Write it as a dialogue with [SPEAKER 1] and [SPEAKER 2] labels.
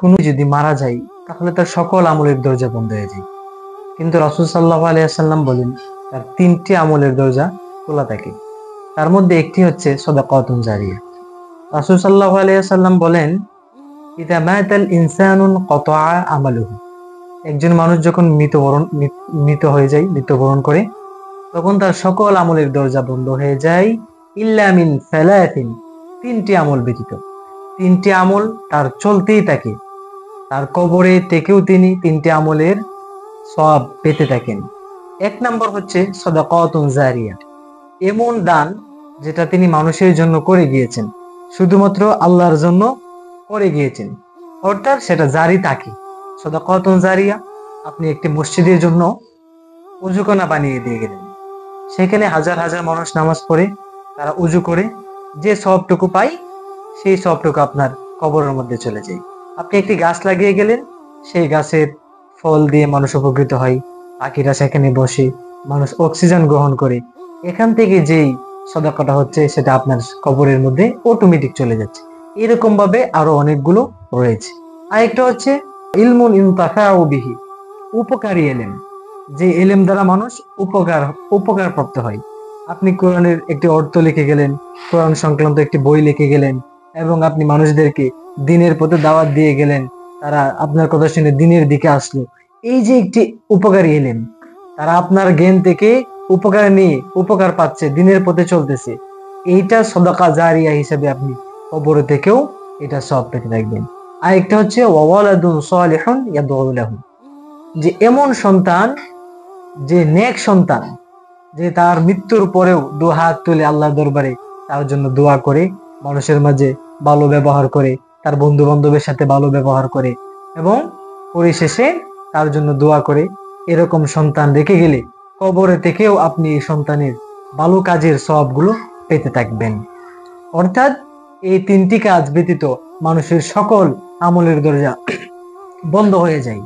[SPEAKER 1] কোনো যদি মারা যায় তাহলে তার সকল আমলের দরজা বন্ধ হয়ে যায়, কিন্তু রাসূল সাল্লাল্লাহু আলাইহি ওয়াসাল্লাম বলেন তার 3টি আমলের দরজা খোলা থাকে। তার মধ্যে একটি হচ্ছে সাদাকাতুন জারিয়া। রাসূল সাল্লাল্লাহু আলাইহি ওয়াসাল্লাম বলেন, ইযা মাতাল ইনসানুন কাতাআ আমালুহু। একজন মানুষ যখন মৃত্যুবরণ করে, তখন তার সকল আমলের দরজা বন্ধ হয়ে যায়, ইল্লা মিন সালাতিন, 3টি আমল ব্যতীত। 3টি আমল তার চলতেই থাকে, তার কবরে থেকেও তিনি 3টি আমলের সওয়াব পেতে থাকেন। 1 নম্বর হচ্ছে সাদাকাতুন জারিয়া, এমন দান যেটা তিনি মানুষের জন্য করে গিয়েছেন, শুধুমাত্র আল্লাহর জন্য করে গিয়েছেন, অর্থাৎ সেটা জারি থাকে। সাদাকাতুন জারিয়া, আপনি একটি মসজিদের জন্য উযুখানা বানিয়ে দিয়ে গেলেন, সেখানে হাজার হাজার মানুষ নামাজ পড়ে, তারা উযু করে যে সওয়াবটুকু পায়, সেই সওয়াবটুকু আপনার কবরের মধ্যে চলে যায়। আপনি একটি গাছ লাগিয়ে গেলেন, সেই গাছের ফল দিয়ে মানুষ উপকৃত হয়, পাখিরা সেখানে বসে, মানুষ অক্সিজেন গ্রহণ করে, এখান থেকে যেই সাদাকাটা হচ্ছে সেটা আপনার কবরের মধ্যে অটোমেটিক চলে যাচ্ছে। এরকম ভাবে আরো অনেকগুলো রয়েছে। আরেকটা হচ্ছে ইলমুন ইনতাফাউ বিহি, উপকারী এলেম, যে এলেম দ্বারা মানুষ উপকার প্রাপ্ত হয়। আপনি কোরআনের একটি অর্থ লিখে গেলেন, কোরআন সংক্রান্ত একটি বই লিখে গেলেন, এবং আপনি মানুষদেরকে দিনের পথে দাওয়াত দিয়ে গেলেন, তারা আপনার কথা শুনে দিনের দিকে আসলো। এই যে একটি উপকারী এলেম, তারা আপনার জ্ঞান থেকে উপকার নিয়ে উপকার পাচ্ছে, দিনের পথে চলতেছে, এইটা সাদাকা জারিয়া হিসেবে আপনি কবর থেকেও এটা সওয়াব পেতে থাকবেন। আরেকটা হচ্ছে ওয়ালাদুন সালিহুন ইয়াদউ লাহু, যে এমন সন্তান, যে নেক সন্তান, যে তার মৃত্যুর পরেও দু হাত তুলে আল্লাহর দরবারে তার জন্য দোয়া করে, মানুষের মাঝে ভালো ব্যবহার করে, তার বন্ধু বান্ধবের সাথে ভালো ব্যবহার করে, এবং পরিশেষে তার জন্য দোয়া করে, এরকম সন্তান রেখে গেলে কবরে থেকেও আপনি এই সন্তানের ভালো কাজের সওয়াবগুলো পেতে থাকবেন। অর্থাৎ এই 3টি কাজ ব্যতীত মানুষের সকল আমলের দরজা বন্ধ হয়ে যায়।